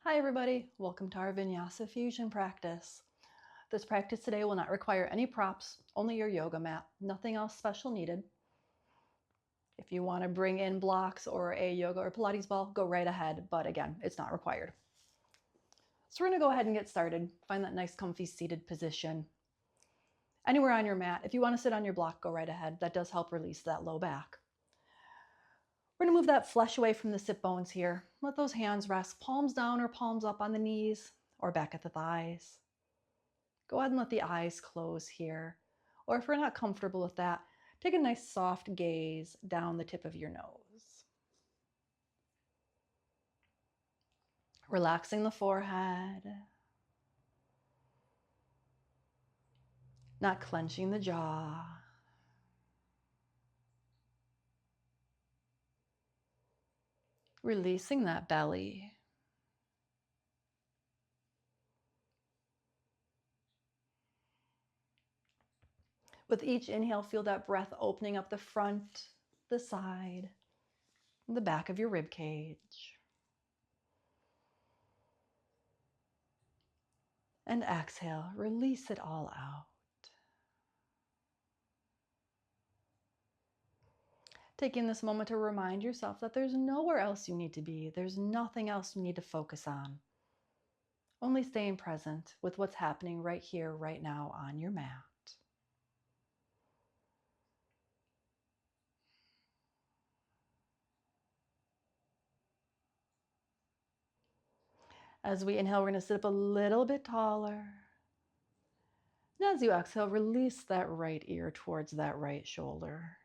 Hi everybody, welcome to our vinyasa fusion practice. This practice today will not require any props, only your yoga mat, nothing else special needed. If you want to bring in blocks or a yoga or Pilates ball, go right ahead, but again, it's not required. So we're going to go ahead and get started. Find that nice comfy seated position. Anywhere on your mat. If you want to sit on your block, go right ahead. That does help release that low back. We're going to move that flesh away from the sit bones here. Let those hands rest palms down or palms up on the knees or back at the thighs. Go ahead and let the eyes close here. Or if we're not comfortable with that, take a nice soft gaze down the tip of your nose. Relaxing the forehead. Not clenching the jaw. Releasing that belly. With each inhale, feel that breath opening up the front, the side, the back of your rib cage. And exhale, release it all out. Taking this moment to remind yourself that there's nowhere else you need to be. There's nothing else you need to focus on. Only staying present with what's happening right here, right now on your mat. As we inhale, we're going to sit up a little bit taller. And as you exhale, release that right ear towards that right shoulder.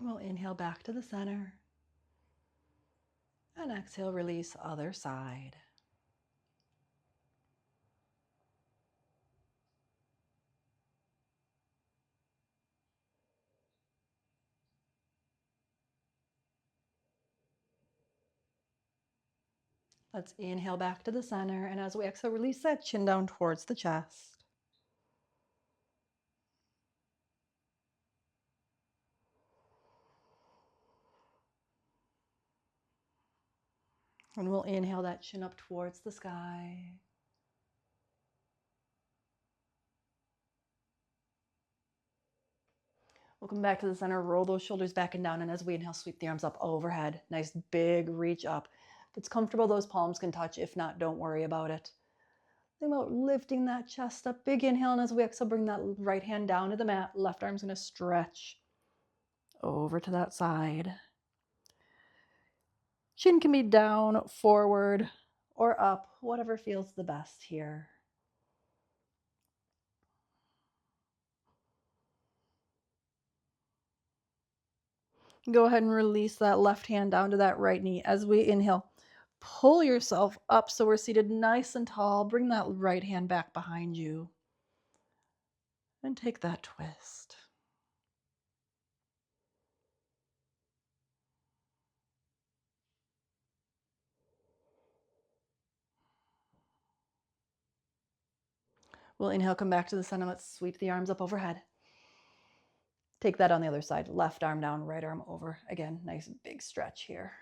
We'll inhale back to the center. And exhale, release other side. Let's inhale back to the center. And as we exhale, release that chin down towards the chest. And we'll inhale that chin up towards the sky. We'll come back to the center, roll those shoulders back and down, and as we inhale, sweep the arms up overhead. Nice big reach up. If it's comfortable, those palms can touch. If not, don't worry about it. Think about lifting that chest up. Big inhale, and as we exhale, bring that right hand down to the mat. Left arm's going to stretch over to that side. Chin can be down, forward, or up, whatever feels the best here. Go ahead and release that left hand down to that right knee as we inhale. Pull yourself up so we're seated nice and tall. Bring that right hand back behind you. And take that twist. We'll inhale, come back to the center. Let's sweep the arms up overhead. Take that on the other side. Left arm down, right arm over. Again, nice big stretch here.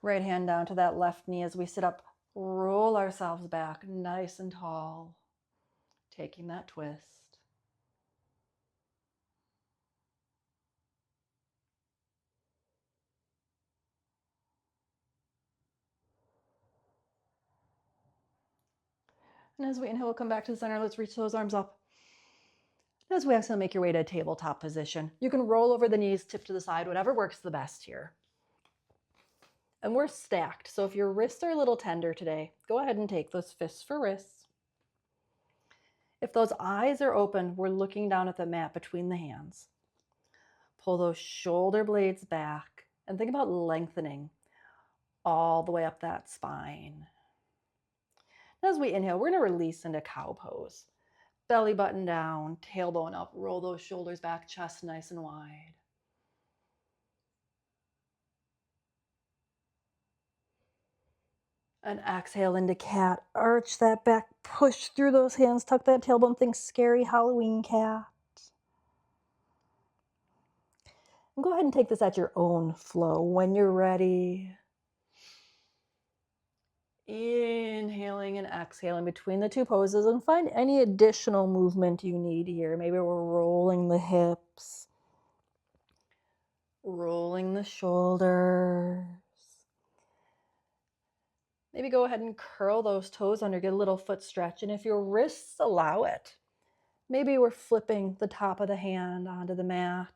Right hand down to that left knee as we sit up. Roll ourselves back nice and tall. Taking that twist. And as we inhale, we'll come back to the center. Let's reach those arms up. As we exhale, make your way to a tabletop position. You can roll over the knees, tip to the side, whatever works the best here. And we're stacked, so if your wrists are a little tender today, go ahead and take those fists for wrists. If those eyes are open, we're looking down at the mat between the hands. Pull those shoulder blades back and think about lengthening all the way up that spine. As we inhale, we're going to release into cow pose. Belly button down, tailbone up, roll those shoulders back, chest nice and wide. And exhale into cat. Arch that back, push through those hands, tuck that tailbone, think scary Halloween cat. And go ahead and take this at your own flow. When you're ready, inhaling and exhaling between the two poses, and find any additional movement you need here. Maybe we're rolling the hips, rolling the shoulders. Maybe go ahead and curl those toes under, get a little foot stretch. And if your wrists allow it, maybe we're flipping the top of the hand onto the mat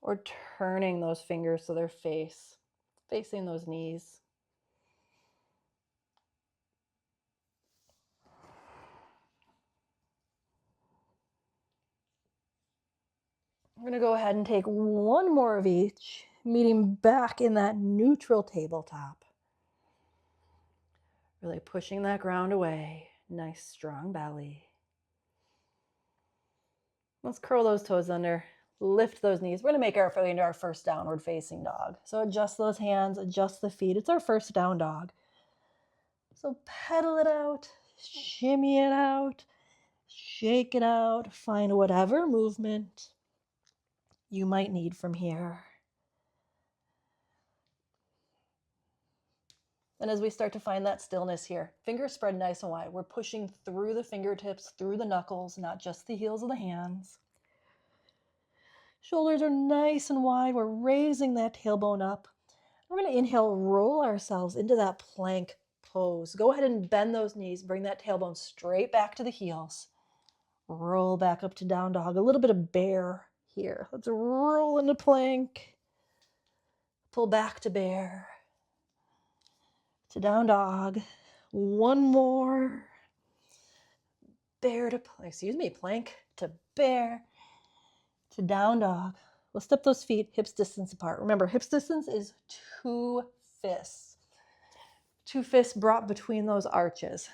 or turning those fingers so they're facing those knees. We're going to go ahead and take one more of each, meeting back in that neutral tabletop. Really pushing that ground away. Nice strong belly. Let's curl those toes under, lift those knees. We're going to make our way into our first downward facing dog. So adjust those hands, adjust the feet. It's our first down dog. So pedal it out, shimmy it out, shake it out, find whatever movement you might need from here. And as we start to find that stillness here, fingers spread nice and wide. We're pushing through the fingertips, through the knuckles, not just the heels of the hands. Shoulders are nice and wide. We're raising that tailbone up. We're going to inhale, roll ourselves into that plank pose. Go ahead and bend those knees. Bring that tailbone straight back to the heels. Roll back up to down dog. A little bit of bear here. Let's roll into plank. Pull back to bear. To down dog. One more. Bear to, plank to bear. To down dog. We'll step those feet hips distance apart. Remember, hips distance is 2 fists. 2 fists brought between those arches.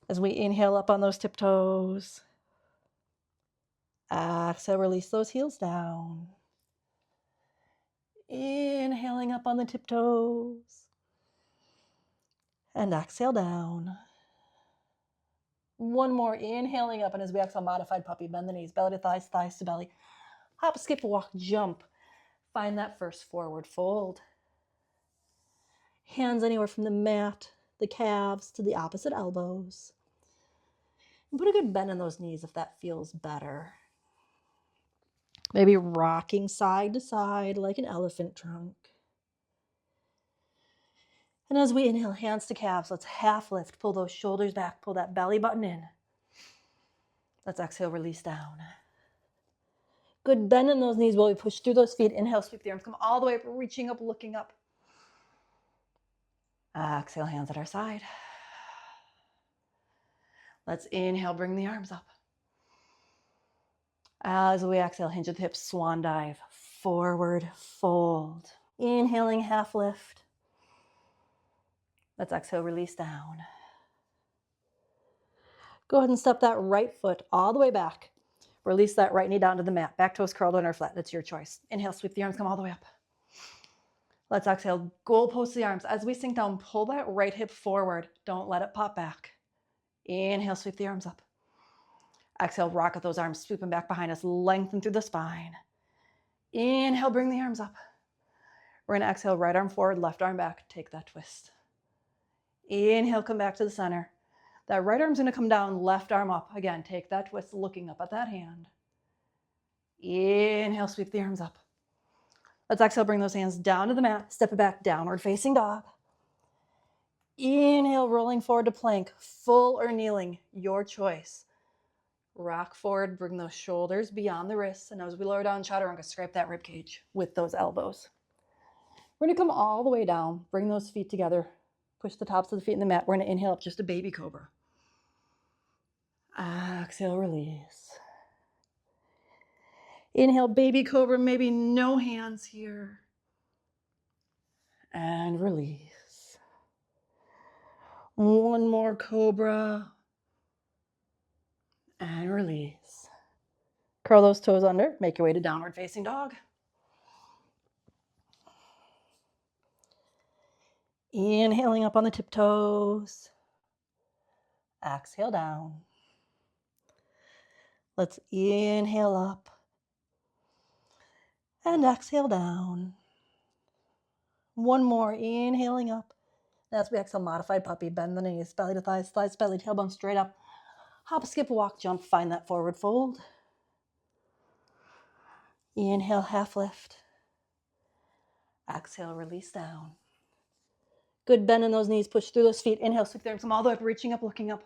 As we inhale up on those tiptoes. Exhale, release those heels down. Inhaling up on the tiptoes. And exhale down. One more, inhaling up, and as we exhale, modified puppy, bend the knees, belly to thighs, thighs to belly. Hop, skip, walk, jump. Find that first forward fold. Hands anywhere from the mat, the calves, to the opposite elbows. And put a good bend in those knees if that feels better. Maybe rocking side to side like an elephant trunk. And as we inhale, hands to calves, let's half lift, pull those shoulders back, pull that belly button in. Let's exhale, release down. Good bend in those knees while we push through those feet. Inhale, sweep the arms, come all the way up, reaching up, looking up. Exhale, hands at our side. Let's inhale, bring the arms up. As we exhale, hinge at the hips, swan dive, forward fold. Inhaling, half lift. Let's exhale, release down. Go ahead and step that right foot all the way back. Release that right knee down to the mat. Back toes curled under flat. That's your choice. Inhale, sweep the arms, come all the way up. Let's exhale, goalpost the arms. As we sink down, pull that right hip forward. Don't let it pop back. Inhale, sweep the arms up. Exhale, rock at those arms, sweep them back behind us. Lengthen through the spine. Inhale, bring the arms up. We're going to exhale, right arm forward, left arm back. Take that twist. Inhale, come back to the center. That right arm's going to come down, left arm up. Again, take that twist, looking up at that hand. Inhale, sweep the arms up. Let's exhale, bring those hands down to the mat. Step it back, downward facing dog. Inhale, rolling forward to plank. Full or kneeling, your choice. Rock forward, bring those shoulders beyond the wrists. And as we lower down, chaturanga, scrape that rib cage with those elbows. We're going to come all the way down. Bring those feet together. Push the tops of the feet in the mat. We're going to inhale up, just a baby cobra. Exhale, release. Inhale, baby cobra, maybe no hands here. And release. One more cobra. And release. Curl those toes under. Make your way to downward facing dog. Inhaling up on the tiptoes. Exhale down. Let's inhale up. And exhale down. One more, inhaling up. As we exhale, modified puppy. Bend the knees, belly to thighs, thighs, belly, tailbone straight up. Hop, skip, walk, jump. Find that forward fold. Inhale, half lift. Exhale, release down. Good bend in those knees. Push through those feet. Inhale, sweep the arms all the way up, reaching up, looking up.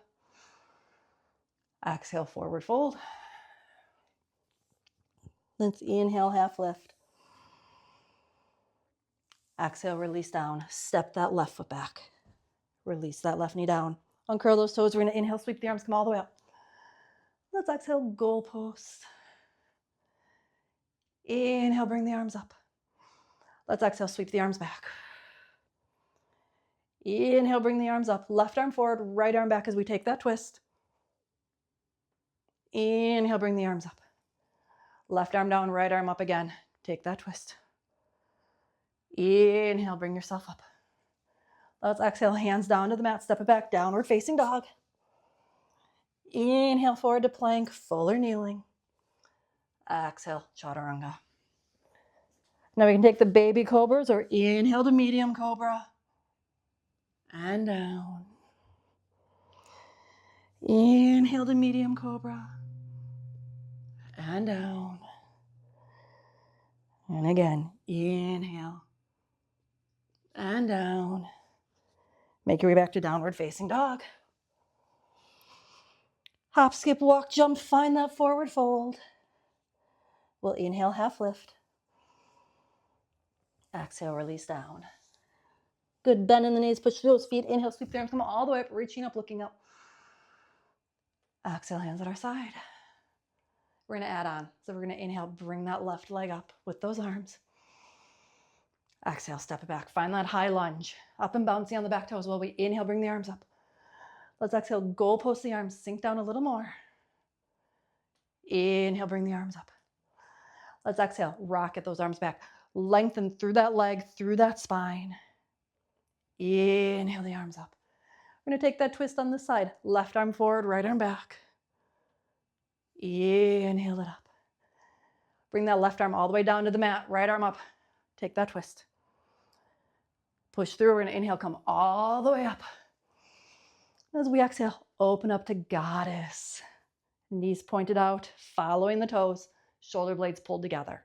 Exhale, forward fold. Let's inhale, half lift. Exhale, release down. Step that left foot back. Release that left knee down. Uncurl those toes. We're going to inhale, sweep the arms, come all the way up. Let's exhale, goalpost. Inhale, bring the arms up. Let's exhale, sweep the arms back. Inhale, bring the arms up. Left arm forward, right arm back as we take that twist. Inhale, bring the arms up. Left arm down, right arm up again. Take that twist. Inhale, bring yourself up. Let's exhale, hands down to the mat, step it back, downward facing dog. Inhale, forward to plank, full or kneeling. Exhale, chaturanga. Now we can take the baby cobras or inhale to medium cobra. And down. Inhale to medium cobra. And down. And again, inhale. And down. Make your way back to downward facing dog. Hop, skip, walk, jump, find that forward fold. We'll inhale, half lift. Exhale, release down. Good bend in the knees, push through those feet. Inhale, sweep the arms, come all the way up, reaching up, looking up. Exhale, hands at our side. We're going to add on. So we're going to inhale, bring that left leg up with those arms. Exhale, step it back. Find that high lunge. Up and bouncy on the back toes while we inhale, bring the arms up. Let's exhale, goalpost the arms, sink down a little more. Inhale, bring the arms up. Let's exhale, rocket those arms back. Lengthen through that leg, through that spine. Inhale the arms up. We're going to take that twist on this side. Left arm forward, right arm back. Inhale it up. Bring that left arm all the way down to the mat. Right arm up. Take that twist. Push through. We're going to inhale, come all the way up. As we exhale, open up to goddess. Knees pointed out, following the toes, shoulder blades pulled together.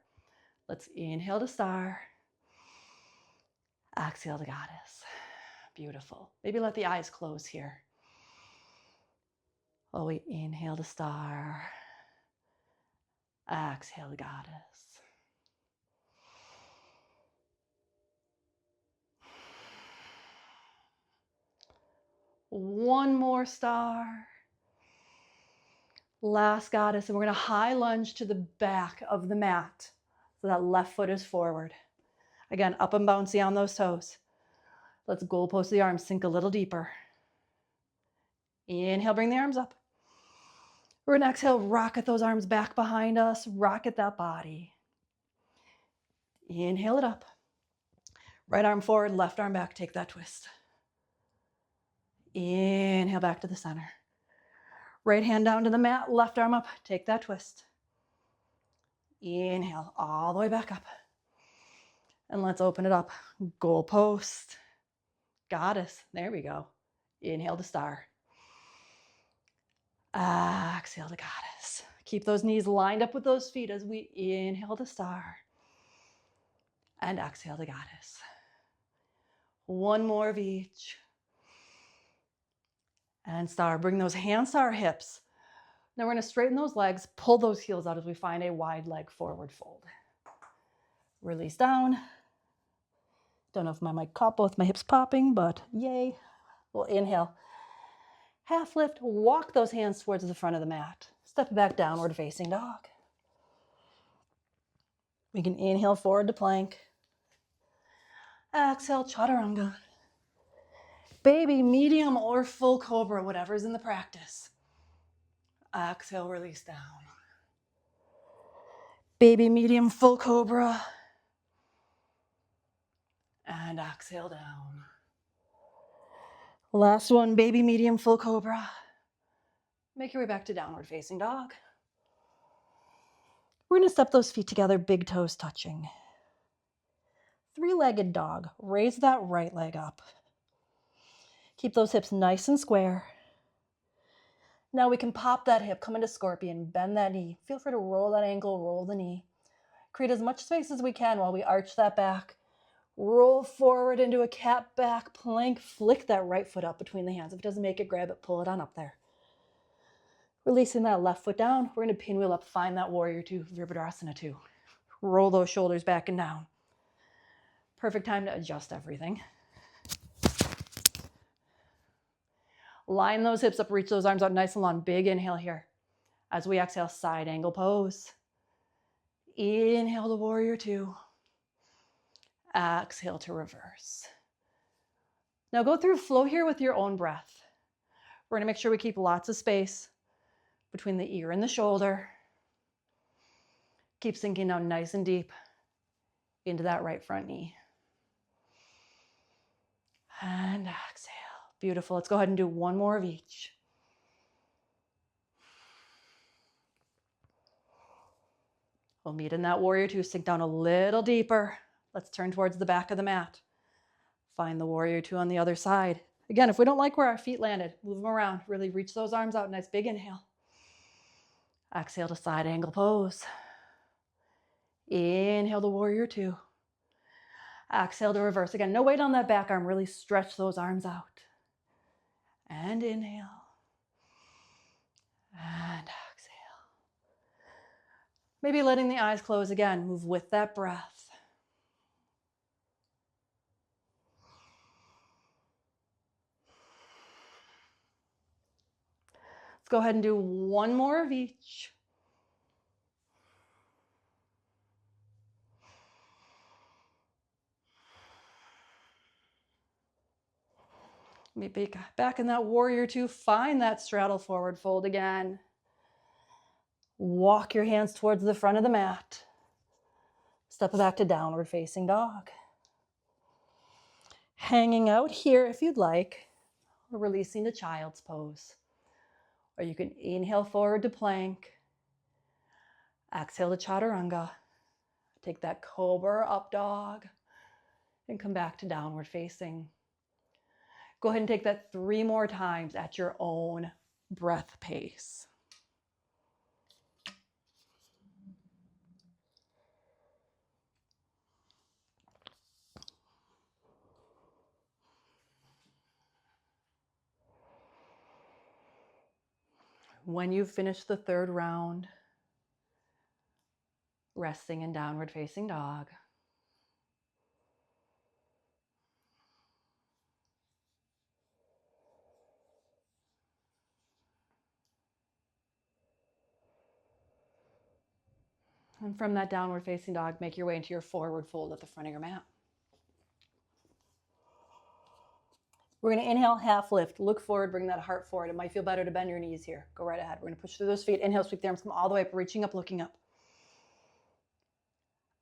Let's inhale to star. Exhale to goddess. Beautiful. Maybe let the eyes close here. Oh, we inhale to star. Exhale to goddess. One more star. Last goddess, and we're going to high lunge to the back of the mat. So that left foot is forward. Again, up and bouncy on those toes. Let's goalpost the arms, sink a little deeper. Inhale, bring the arms up. We're going to exhale, rocket those arms back behind us, rocket that body. Inhale it up. Right arm forward, left arm back, take that twist. Inhale back to the center. Right hand down to the mat, left arm up, take that twist. Inhale, all the way back up. And let's open it up. Goalpost, goddess, there we go. Inhale to star. Exhale to goddess. Keep those knees lined up with those feet as we inhale to star. And exhale to goddess. One more of each. And star. Bring those hands to our hips. Now we're going to straighten those legs, pull those heels out as we find a wide leg forward fold. Release down. Don't know if my mic caught both my hips popping, but yay. We'll inhale. Half lift, walk those hands towards the front of the mat. Step back, downward facing dog. We can inhale forward to plank. Exhale, chaturanga. Baby, medium, or full cobra, whatever's in the practice. Exhale, release down. Baby, medium, full cobra. And exhale down. Last one, baby, medium, full cobra. Make your way back to downward facing dog. We're gonna step those feet together, big toes touching. Three-legged dog. Raise that right leg up. Keep those hips nice and square. Now we can pop that hip, come into scorpion, bend that knee. Feel free to roll that ankle, roll the knee. Create as much space as we can while we arch that back. Roll forward into a cat back plank. Flick that right foot up between the hands. If it doesn't make it, grab it, pull it on up there. Releasing that left foot down. We're going to pinwheel up, find that warrior two, Virabhadrasana 2. Roll those shoulders back and down. Perfect time to adjust everything. Line those hips up, reach those arms out nice and long. Big inhale here. As we exhale, side angle pose. Inhale to warrior two. Exhale to reverse. Now go through flow here with your own breath. We're going to make sure we keep lots of space between the ear and the shoulder. Keep sinking down nice and deep into that right front knee. And exhale. Beautiful. Let's go ahead and do one more of each. We'll meet in that warrior two. Sink down a little deeper. Let's turn towards the back of the mat. Find the warrior two on the other side. Again, if we don't like where our feet landed, move them around. Really reach those arms out. Nice big inhale. Exhale to side angle pose. Inhale to warrior two. Exhale to reverse. Again, no weight on that back arm. Really stretch those arms out. And inhale. And exhale. Maybe letting the eyes close again. Move with that breath. Let's go ahead and do one more of each. Maybe back in that warrior two, find that straddle forward fold again. Walk your hands towards the front of the mat. Step back to downward facing dog. Hanging out here if you'd like, or releasing to child's pose. Or you can inhale forward to plank. Exhale to chaturanga. Take that cobra up dog and come back to downward facing. Go ahead and take that 3 more times at your own breath pace. When you finish the 3rd round, resting in downward facing dog. And from that downward facing dog, make your way into your forward fold at the front of your mat. We're going to inhale, half lift, look forward, bring that heart forward. It might feel better to bend your knees here. Go right ahead. We're going to push through those feet. Inhale, sweep the arms, come all the way up, reaching up, looking up.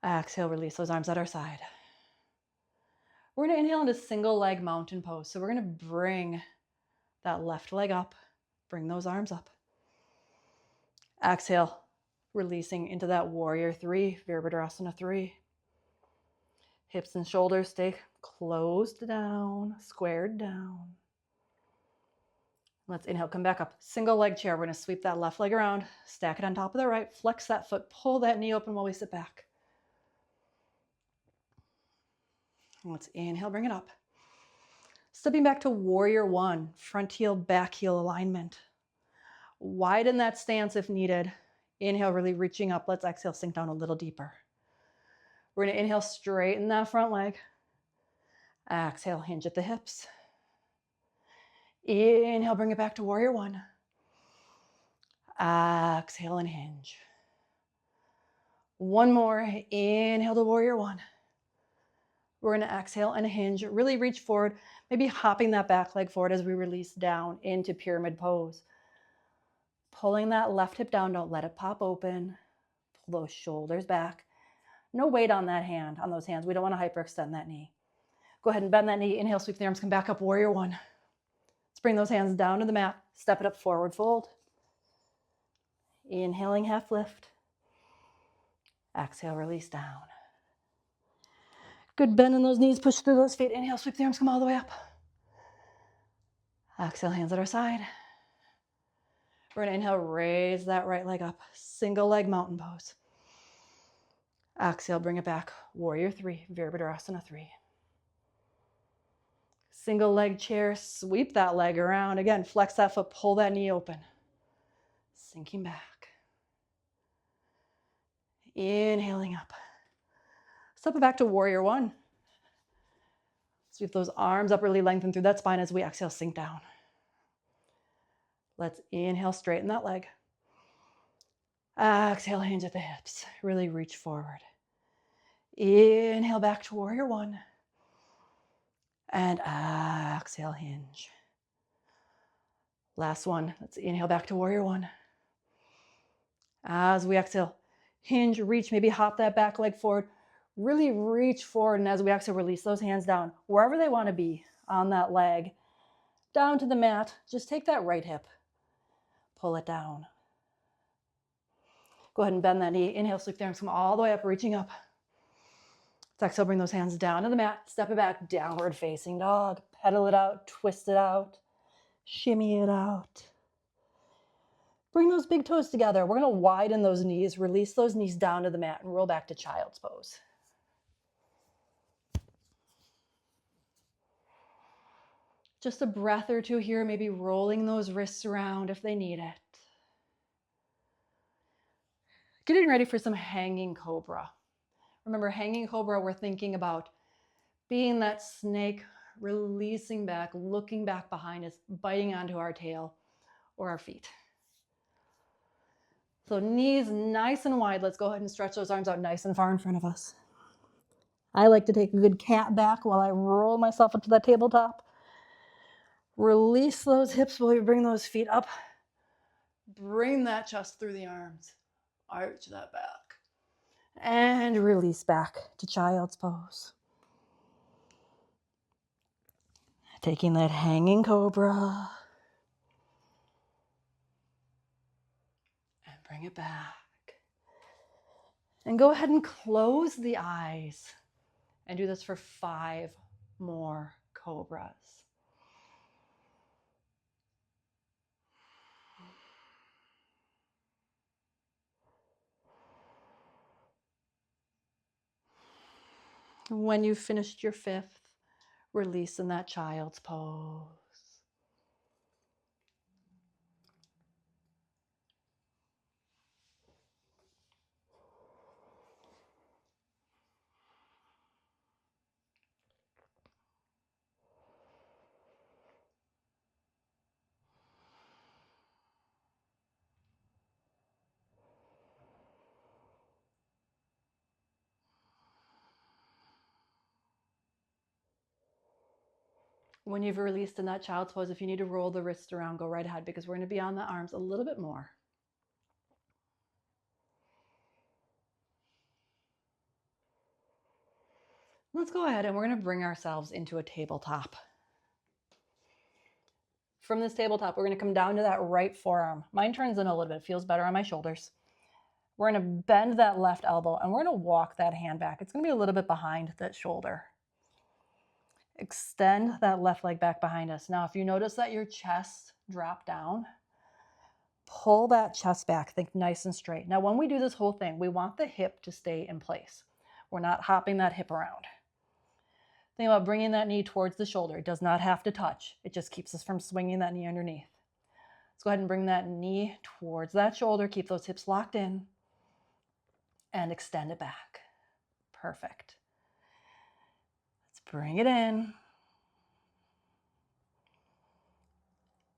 Exhale, release those arms at our side. We're going to inhale into single leg mountain pose. So we're going to bring that left leg up, bring those arms up. Exhale, releasing into that warrior 3, Virabhadrasana 3. Hips and shoulders stay closed down, squared down. Let's inhale, come back up. Single leg chair. We're going to sweep that left leg around, stack it on top of the right, flex that foot, pull that knee open while we sit back. Let's inhale, bring it up. Stepping back to warrior 1, front heel, back heel alignment. Widen that stance if needed. Inhale, really reaching up. Let's exhale, sink down a little deeper. We're going to inhale, straighten that front leg. Exhale, hinge at the hips. Inhale, bring it back to warrior one. Exhale and hinge. One more. Inhale to warrior one. We're going to exhale and hinge. Really reach forward, maybe hopping that back leg forward as we release down into pyramid pose. Pulling that left hip down, don't let it pop open. Pull those shoulders back. No weight on that hand, on those hands. We don't want to hyperextend that knee. Go ahead and bend that knee. Inhale, sweep the arms, come back up, warrior one. Let's bring those hands down to the mat. Step it up, forward fold. Inhaling, half lift. Exhale, release down. Good bend in those knees, push through those feet. Inhale, sweep the arms, come all the way up. Exhale, hands at our side. We're going to inhale, raise that right leg up. Single leg mountain pose. Exhale, bring it back. Warrior three, Virabhadrasana 3. Single leg chair, sweep that leg around. Again, flex that foot, pull that knee open. Sinking back. Inhaling up. Step it back to warrior one. Sweep those arms up, really lengthen through that spine as we exhale, sink down. Let's inhale, straighten that leg. Exhale, hinge at the hips. Really reach forward. Inhale back to warrior one. And exhale, hinge. Last one. Let's inhale back to warrior one. As we exhale, hinge, reach, maybe hop that back leg forward. Really reach forward, and as we exhale, release those hands down, wherever they want to be on that leg. Down to the mat. Just take that right hip. Pull it down. Go ahead and bend that knee. Inhale, sweep the arms, come all the way up, reaching up. Let's exhale, bring those hands down to the mat. Step it back, downward facing dog. Pedal it out, twist it out, shimmy it out. Bring those big toes together. We're going to widen those knees, release those knees down to the mat, and roll back to child's pose. Just a breath or two here, maybe rolling those wrists around if they need it. Getting ready for some hanging cobra. Remember, hanging cobra, we're thinking about being that snake, releasing back, looking back behind us, biting onto our tail or our feet. So knees nice and wide. Let's go ahead and stretch those arms out nice and far in front of us. I like to take a good cat back while I roll myself into that tabletop. Release those hips while you bring those feet up. Bring that chest through the arms. Arch that back. And release back to child's pose. Taking that hanging cobra. And bring it back. And go ahead and close the eyes. And do this for 5 more cobras. When you've finished your 5th, release in that child's pose. When you've released in that child's pose, if you need to roll the wrists around, go right ahead, because we're going to be on the arms a little bit more. Let's go ahead and we're going to bring ourselves into a tabletop. From this tabletop, we're going to come down to that right forearm. Mine turns in a little bit, feels better on my shoulders. We're going to bend that left elbow and we're going to walk that hand back. It's going to be a little bit behind that shoulder. Extend that left leg back behind us. Now, if you notice that your chest dropped down, pull that chest back, think nice and straight. Now, when we do this whole thing, we want the hip to stay in place. We're not hopping that hip around. Think about bringing that knee towards the shoulder. It does not have to touch. It just keeps us from swinging that knee underneath. Let's go ahead and bring that knee towards that shoulder. Keep those hips locked in and extend it back. Perfect. Let's bring it in.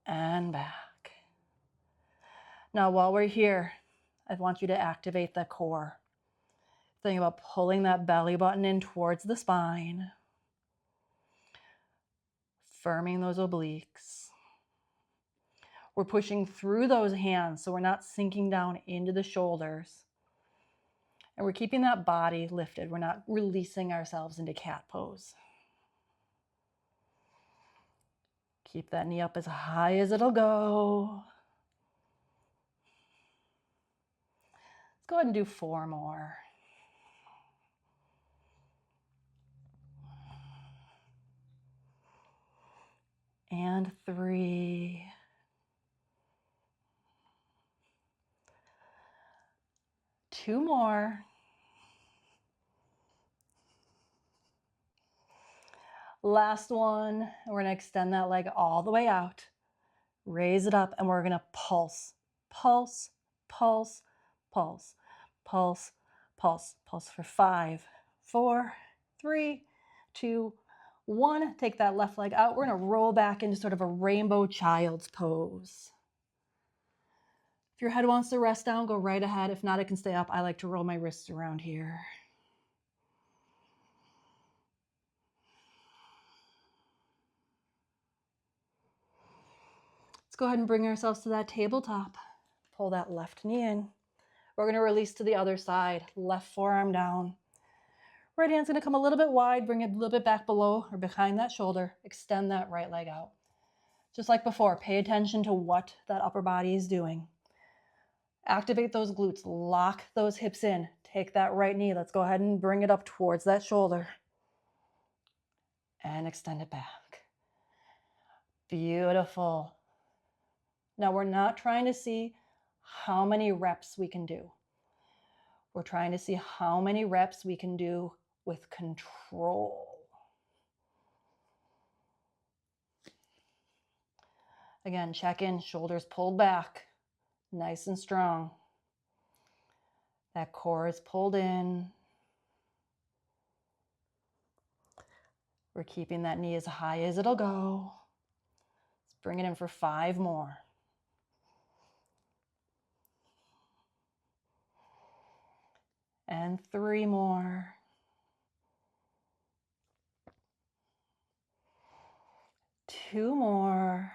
and back. Now, while we're here, I want you to activate the core. Think about pulling that belly button in towards the spine, firming those obliques. We're pushing through those hands so we're not sinking down into the shoulders. And we're keeping that body lifted. We're not releasing ourselves into cat pose. Keep that knee up as high as it'll go. Let's go ahead and do 4 more. And 3. 2 more. Last one. We're going to extend that leg all the way out. Raise it up, and we're going to pulse. Pulse, pulse, pulse, pulse, pulse, pulse for 5, 4, 3, 2, 1. Take that left leg out. We're going to roll back into sort of a rainbow child's pose. If your head wants to rest down, go right ahead. If not, it can stay up. I like to roll my wrists around here. Let's go ahead and bring ourselves to that tabletop. Pull that left knee in. We're going to release to the other side. Left forearm down. Right hand's going to come a little bit wide. Bring it a little bit back below or behind that shoulder. Extend that right leg out. Just like before, pay attention to what that upper body is doing. Activate those glutes. Lock those hips in. Take that right knee. Let's go ahead and bring it up towards that shoulder. And extend it back. Beautiful. Now we're not trying to see how many reps we can do. We're trying to see how many reps we can do with control. Again, check in, shoulders pulled back, nice and strong. That core is pulled in. We're keeping that knee as high as it'll go. Let's bring it in for 5 more. And 3 more. 2 more.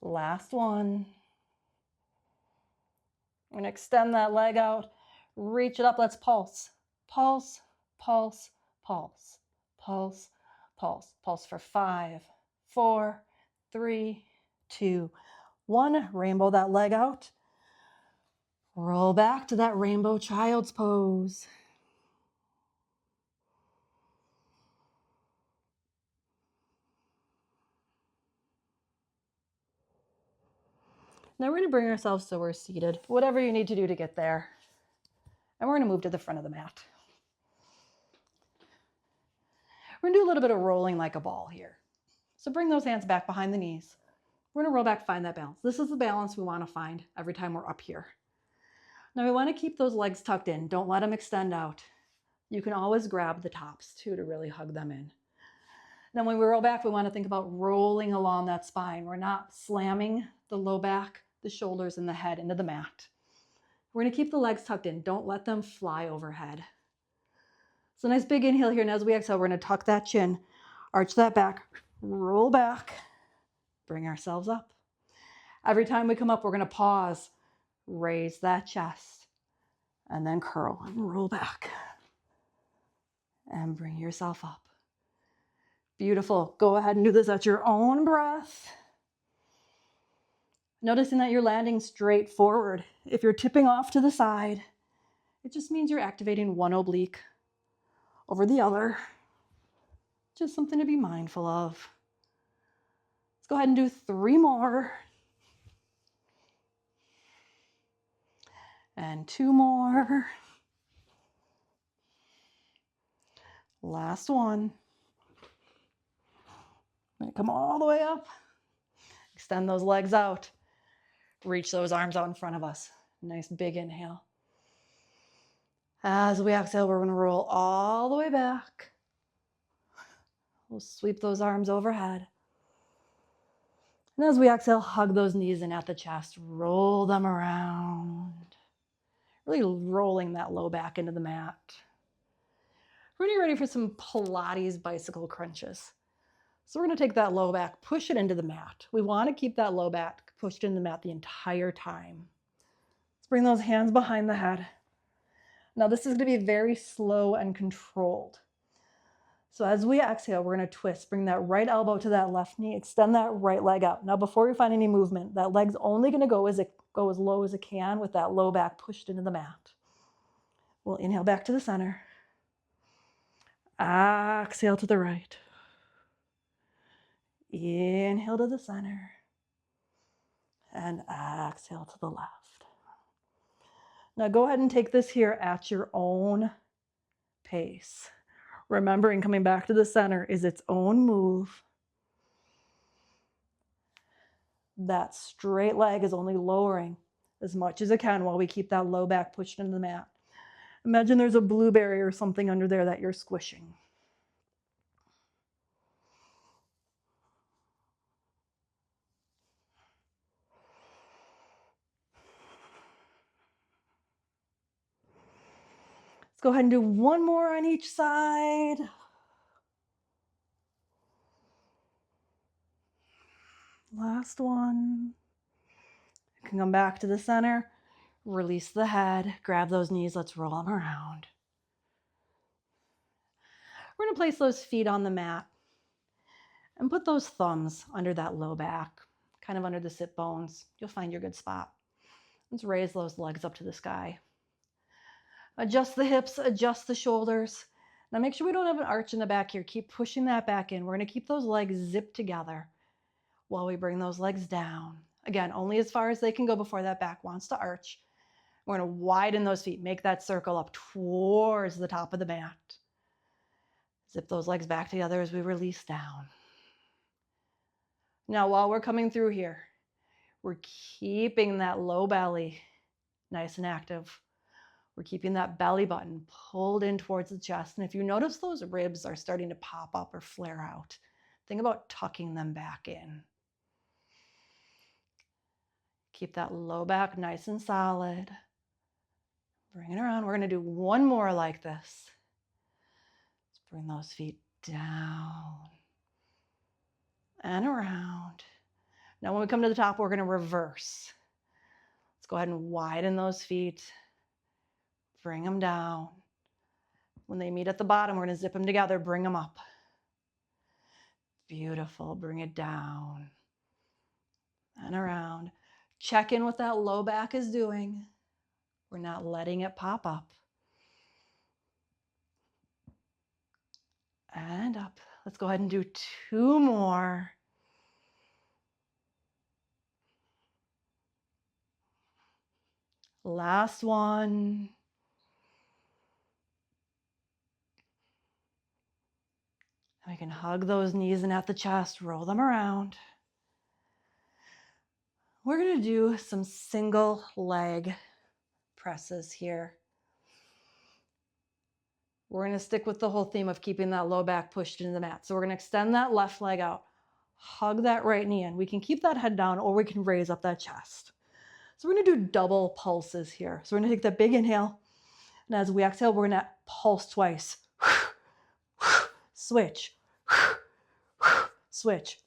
Last one. I'm going to extend that leg out. Reach it up. Let's pulse. Pulse, pulse, pulse, pulse, pulse. Pulse for 5, 4, 3, 2, 1. Rainbow that leg out. Roll back to that rainbow child's pose. Now we're going to bring ourselves so we're seated, whatever you need to do to get there. And we're going to move to the front of the mat. We're going to do a little bit of rolling like a ball here. So bring those hands back behind the knees. We're going to roll back, find that balance. This is the balance we want to find every time we're up here. Now we want to keep those legs tucked in. Don't let them extend out. You can always grab the tops too to really hug them in. Now when we roll back, we want to think about rolling along that spine. We're not slamming the low back, the shoulders, and the head into the mat. We're going to keep the legs tucked in. Don't let them fly overhead. So nice big inhale here, and as we exhale, we're going to tuck that chin, arch that back, roll back, bring ourselves up. Every time we come up, we're going to pause, raise that chest, and then curl and roll back. And bring yourself up. Beautiful. Go ahead and do this at your own breath. Noticing that you're landing straight forward. If you're tipping off to the side, it just means you're activating one oblique over the other. Just something to be mindful of. Let's go ahead and do 3 more. And 2 more. Last one. I'm going to come all the way up. Extend those legs out. Reach those arms out in front of us. Nice big inhale. As we exhale, we're going to roll all the way back. We'll sweep those arms overhead. And as we exhale, hug those knees in at the chest, roll them around. Really rolling that low back into the mat. We're getting ready for some Pilates bicycle crunches. So we're going to take that low back, push it into the mat. We want to keep that low back pushed into the mat the entire time. Let's bring those hands behind the head. Now this is going to be very slow and controlled. So as we exhale, we're going to twist, bring that right elbow to that left knee, extend that right leg out. Now before we find any movement, that leg's only going to go as low as it can with that low back pushed into the mat. We'll inhale back to the center. Exhale to the right. Inhale to the center. And exhale to the left. Now go ahead and take this here at your own pace. Remembering coming back to the center is its own move. That straight leg is only lowering as much as it can while we keep that low back pushed into the mat. Imagine there's a blueberry or something under there that you're squishing. Let's go ahead and do one more on each side. Last one. You can come back to the center, release the head, grab those knees, let's roll them around. We're going to place those feet on the mat and put those thumbs under that low back, kind of under the sit bones. You'll find your good spot. Let's raise those legs up to the sky. Adjust the hips, adjust the shoulders. Now make sure we don't have an arch in the back here. Keep pushing that back in. We're going to keep those legs zipped together while we bring those legs down. Again, only as far as they can go before that back wants to arch. We're going to widen those feet. Make that circle up towards the top of the mat. Zip those legs back together as we release down. Now, while we're coming through here, we're keeping that low belly nice and active. We're keeping that belly button pulled in towards the chest. And if you notice those ribs are starting to pop up or flare out, think about tucking them back in. Keep that low back nice and solid. Bring it around. We're going to do one more like this. Let's bring those feet down and around. Now when we come to the top, we're going to reverse. Let's go ahead and widen those feet. Bring them down. When they meet at the bottom, we're going to zip them together, bring them up. Beautiful. Bring it down and around. Check in what that low back is doing. We're not letting it pop up. And up. Let's go ahead and do two more. Last one. We can hug those knees in at the chest, roll them around. We're going to do some single leg presses here. We're going to stick with the whole theme of keeping that low back pushed into the mat. So we're going to extend that left leg out, hug that right knee in. We can keep that head down or we can raise up that chest. So we're going to do double pulses here. So we're going to take that big inhale. And as we exhale, we're going to pulse twice. Switch. Switch.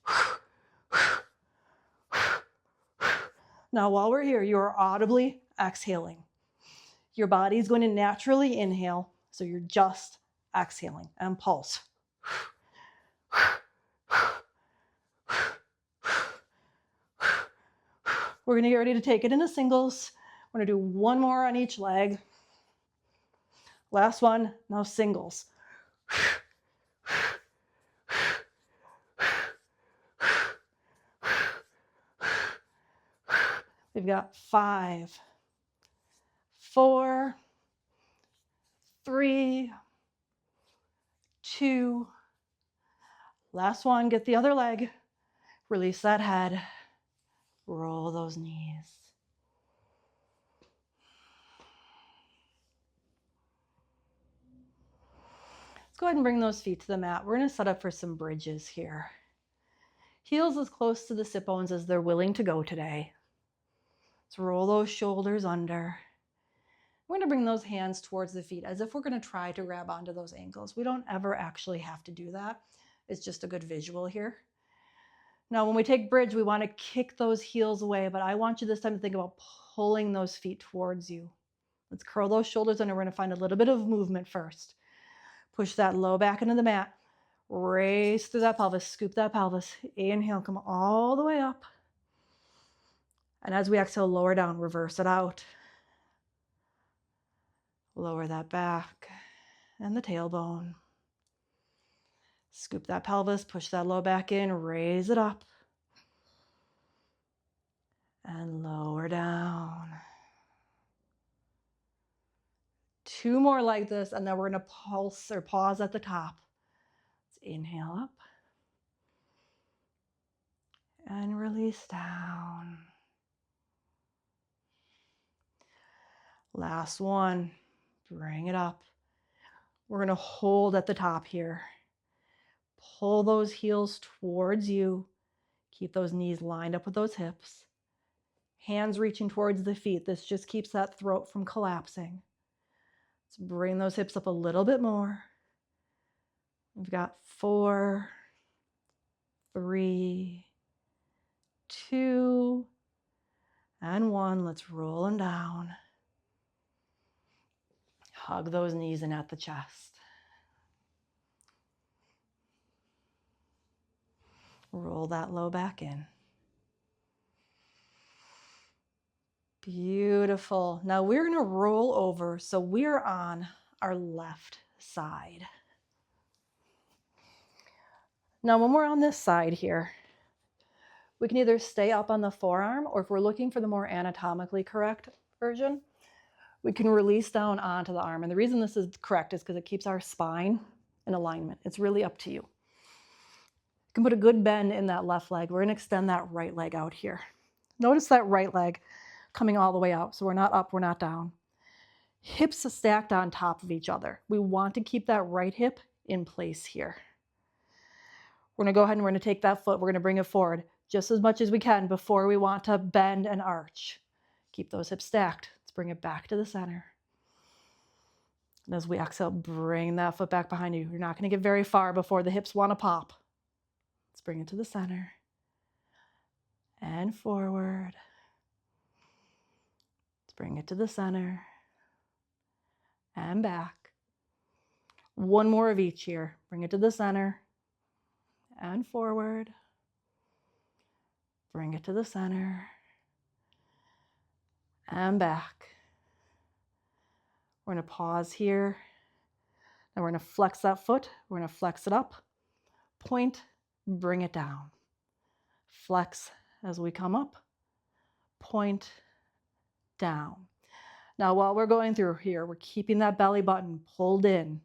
Now, while we're here, you're audibly exhaling. Your body's going to naturally inhale, so you're just exhaling and pulse. We're going to get ready to take it into singles. We're going to do one more on each leg. Last one, now singles. We've got 5, 4, 3, 2. Last one, get the other leg. Release that head. Roll those knees. Let's go ahead and bring those feet to the mat. We're going to set up for some bridges here. Heels as close to the sit bones as they're willing to go today. Let's roll those shoulders under. We're going to bring those hands towards the feet as if we're going to try to grab onto those ankles. We don't ever actually have to do that. It's just a good visual here. Now, when we take bridge, we want to kick those heels away, but I want you this time to think about pulling those feet towards you. Let's curl those shoulders under. We're going to find a little bit of movement first. Push that low back into the mat. Raise through that pelvis. Scoop that pelvis. Inhale, come all the way up. And as we exhale, lower down, reverse it out. Lower that back and the tailbone. Scoop that pelvis, push that low back in, raise it up. And lower down. 2 more like this, and then we're going to pulse or pause at the top. Let's inhale up. And release down. Last one. Bring it up. We're going to hold at the top here. Pull those heels towards you. Keep those knees lined up with those hips. Hands reaching towards the feet. This just keeps that throat from collapsing. Let's bring those hips up a little bit more. We've got 4, 3, 2, and 1. Let's roll them down. Hug those knees in at the chest. Roll that low back in. Beautiful. Now we're going to roll over so we're on our left side. Now when we're on this side here, we can either stay up on the forearm, or if we're looking for the more anatomically correct version, we can release down onto the arm. And the reason this is correct is because it keeps our spine in alignment. It's really up to you. You can put a good bend in that left leg. We're going to extend that right leg out here. Notice that right leg coming all the way out. So we're not up, we're not down. Hips are stacked on top of each other. We want to keep that right hip in place here. We're going to go ahead and we're going to take that foot, we're going to bring it forward just as much as we can before we want to bend and arch. Keep those hips stacked. Let's bring it back to the center. And as we exhale, bring that foot back behind you. You're not going to get very far before the hips want to pop. Let's bring it to the center. And forward. Let's bring it to the center. And back. One more of each here. Bring it to the center. And forward. Bring it to the center. And back. We're going to pause here. Now we're going to flex that foot. We're going to flex it up. Point. Bring it down. Flex as we come up. Point. Down. Now while we're going through here, we're keeping that belly button pulled in.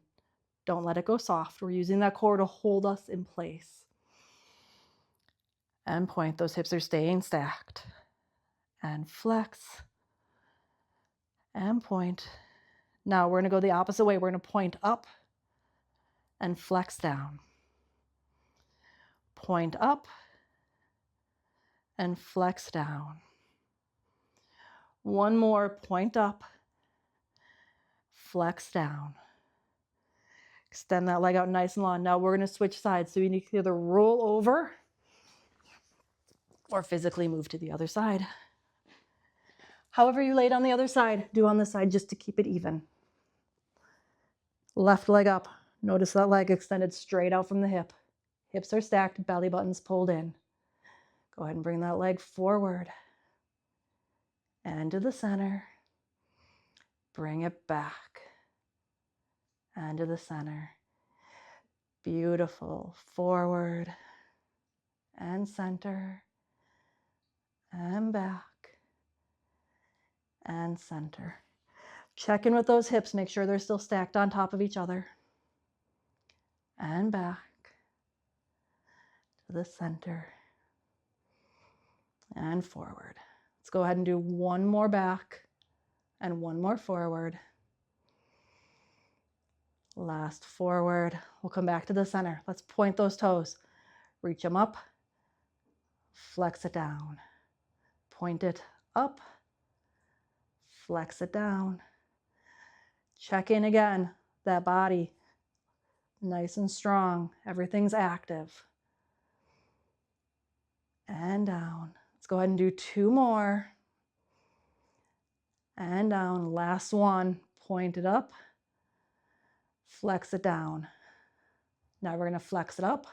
Don't let it go soft. We're using that core to hold us in place. And point. Those hips are staying stacked. And flex. And point. Now we're going to go the opposite way. We're going to point up and flex down. Point up and flex down. One more, point up, flex down. Extend that leg out nice and long. Now we're going to switch sides. So you need to either roll over or physically move to the other side. However you laid on the other side, do on this side just to keep it even. Left leg up. Notice that leg extended straight out from the hip. Hips are stacked, belly button's pulled in. Go ahead and bring that leg forward and to the center. Bring it back and to the center. Beautiful. Forward and center and back and center. Check in with those hips. Make sure they're still stacked on top of each other. And back to the center and forward. Let's go ahead and do one more back and one more forward. Last forward. We'll come back to the center. Let's point those toes. Reach them up. Flex it down. Point it up. Flex it down. Check in again. That body, nice and strong. Everything's active. And down. Let's go ahead and do 2 more. And down. Last one. Point it up. Flex it down. Now we're going to flex it up.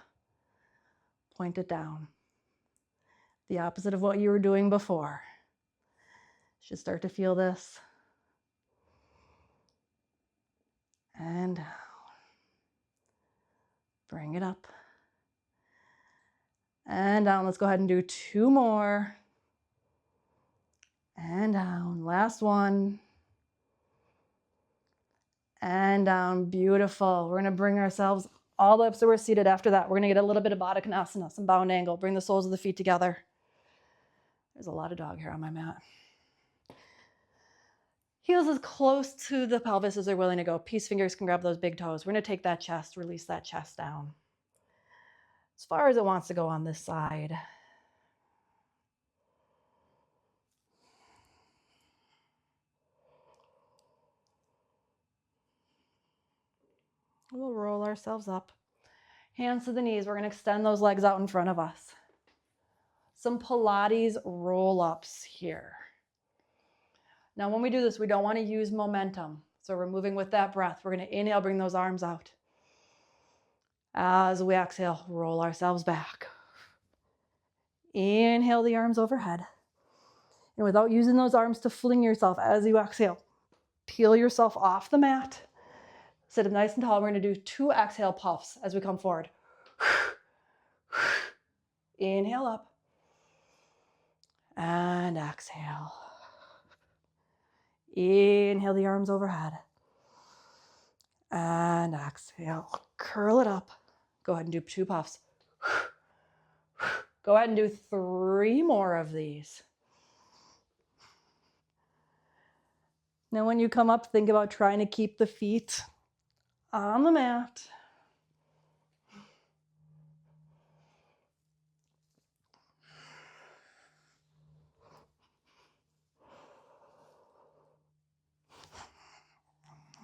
Point it down. The opposite of what you were doing before. Should start to feel this. And down. Bring it up. And down. Let's go ahead and do 2 more. And down. Last one. And down. Beautiful. We're going to bring ourselves all the way up so we're seated. After that, we're going to get a little bit of Baddha Konasana, some bound angle. Bring the soles of the feet together. There's a lot of dog hair on my mat. Heels as close to the pelvis as they're willing to go. Peace fingers can grab those big toes. We're going to take that chest, release that chest down. As far as it wants to go on this side. We'll roll ourselves up. Hands to the knees. We're going to extend those legs out in front of us. Some Pilates roll-ups here. Now, when we do this, we don't want to use momentum. So we're moving with that breath. We're going to inhale, bring those arms out. As we exhale, roll ourselves back. Inhale the arms overhead. And without using those arms to fling yourself as you exhale, peel yourself off the mat. Sit up nice and tall. We're going to do 2 exhale puffs as we come forward. Inhale up. And exhale. Inhale the arms overhead. And exhale. Curl it up. Go ahead and do 2 puffs. Go ahead and do 3 more of these. Now when you come up, think about trying to keep the feet on the mat.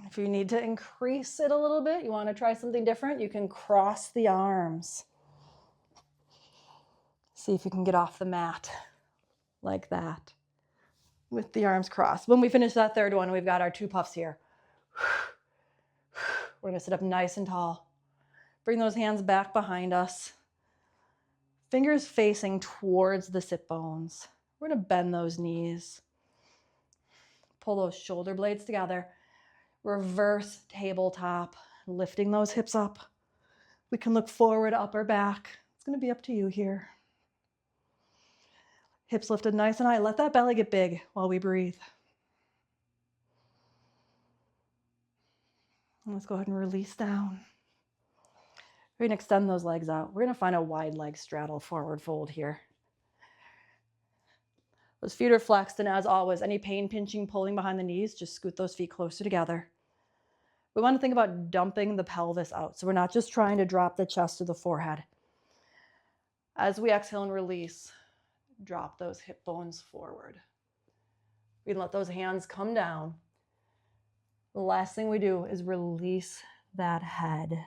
If you need to increase it a little bit, you want to try something different, you can cross the arms. See if you can get off the mat like that with the arms crossed. When we finish that 3rd one, we've got our 2 puffs here. We're going to sit up nice and tall. Bring those hands back behind us. Fingers facing towards the sit bones. We're going to bend those knees. Pull those shoulder blades together. Reverse tabletop, lifting those hips up. We can look forward, up or back. It's going to be up to you here. Hips lifted nice and high. Let that belly get big while we breathe. Let's go ahead and release down. We're going to extend those legs out. We're going to find a wide leg straddle forward fold here. Those feet are flexed, and as always, any pain, pinching, pulling behind the knees, just scoot those feet closer together. We want to think about dumping the pelvis out. So we're not just trying to drop the chest to the forehead. As we exhale and release, drop those hip bones forward. We can let those hands come down. The last thing we do is release that head.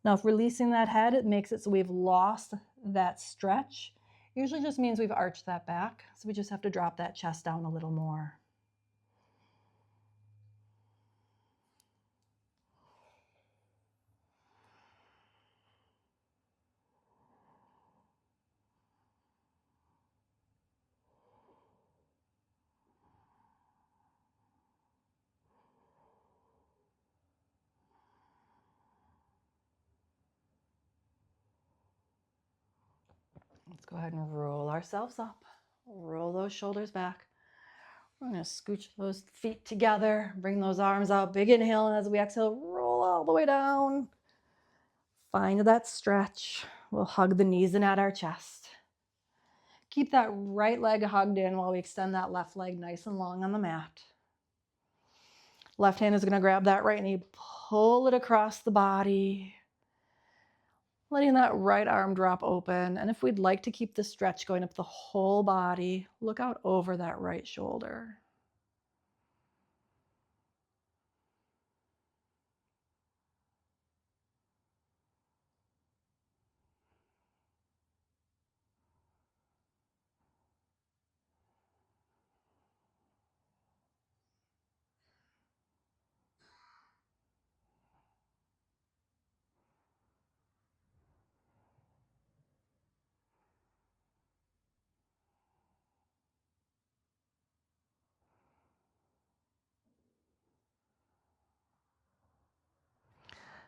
Now, if releasing that head, it makes it so we've lost that stretch. Usually just means we've arched that back. So we just have to drop that chest down a little more. Let's go ahead and roll ourselves up. Roll those shoulders back. We're going to scooch those feet together. Bring those arms out. Big inhale. And as we exhale, roll all the way down. Find that stretch. We'll hug the knees in at our chest. Keep that right leg hugged in while we extend that left leg nice and long on the mat. Left hand is going to grab that right knee. pull it across the body, letting that right arm drop open. And if we'd like to keep the stretch going up the whole body, look out over that right shoulder.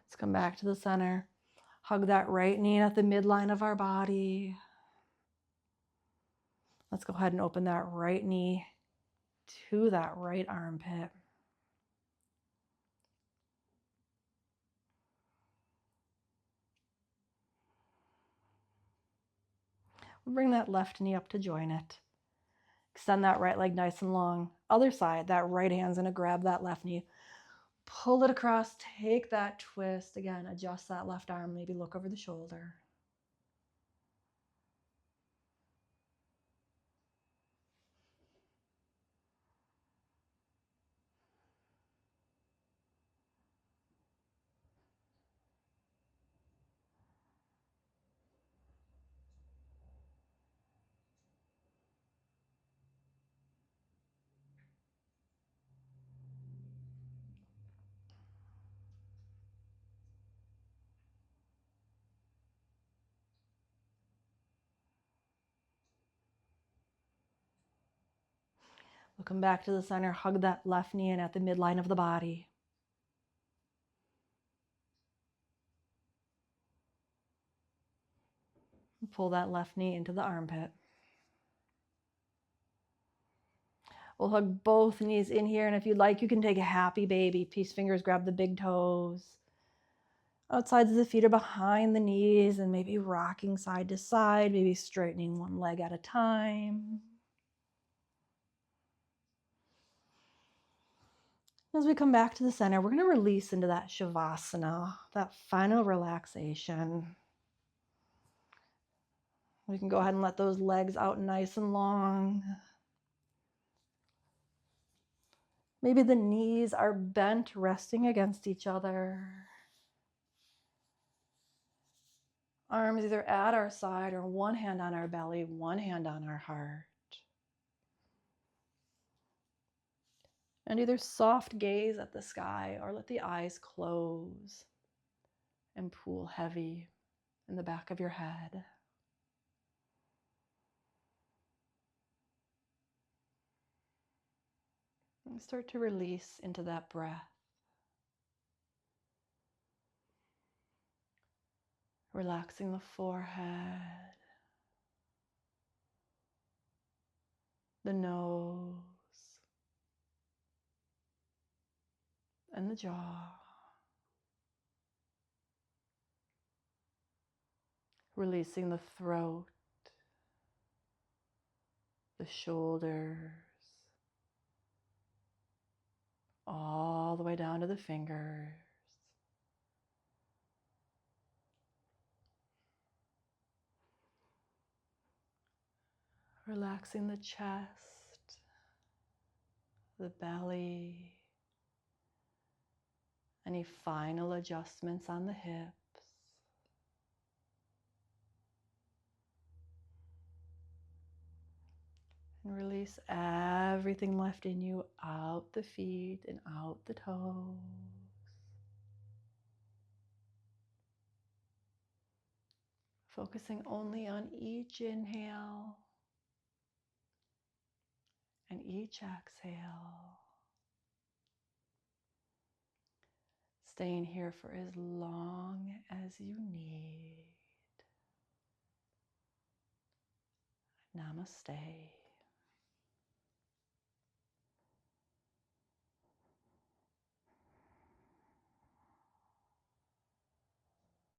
Let's come back to the center. Hug that right knee at the midline of our body. Let's go ahead and open that right knee to that right armpit. We'll bring that left knee up to join it. Extend that right leg nice and long. Other side, that right hand's gonna grab that left knee. Pull it across, take that twist. Again, adjust that left arm, maybe look over the shoulder. We'll come back to the center, hug that left knee in at the midline of the body. Pull that left knee into the armpit. We'll hug both knees in here, and if you'd like, you can take a happy baby. Peace fingers grab the big toes. Outsides of the feet are behind the knees, and maybe rocking side to side, maybe straightening one leg at a time. As we come back to the center, we're going to release into that Shavasana, that final relaxation. We can go ahead and let those legs out nice and long. Maybe the knees are bent, resting against each other. Arms either at our side or one hand on our belly, one hand on our heart. And either soft gaze at the sky or let the eyes close and pool heavy in the back of your head. And start to release into that breath. Relaxing the forehead, the nose, and the jaw. Releasing the throat, the shoulders, all the way down to the fingers. Relaxing the chest, the belly, any final adjustments on the hips. And release everything left in you out the feet and out the toes. Focusing only on each inhale and each exhale. Staying here for as long as you need. Namaste.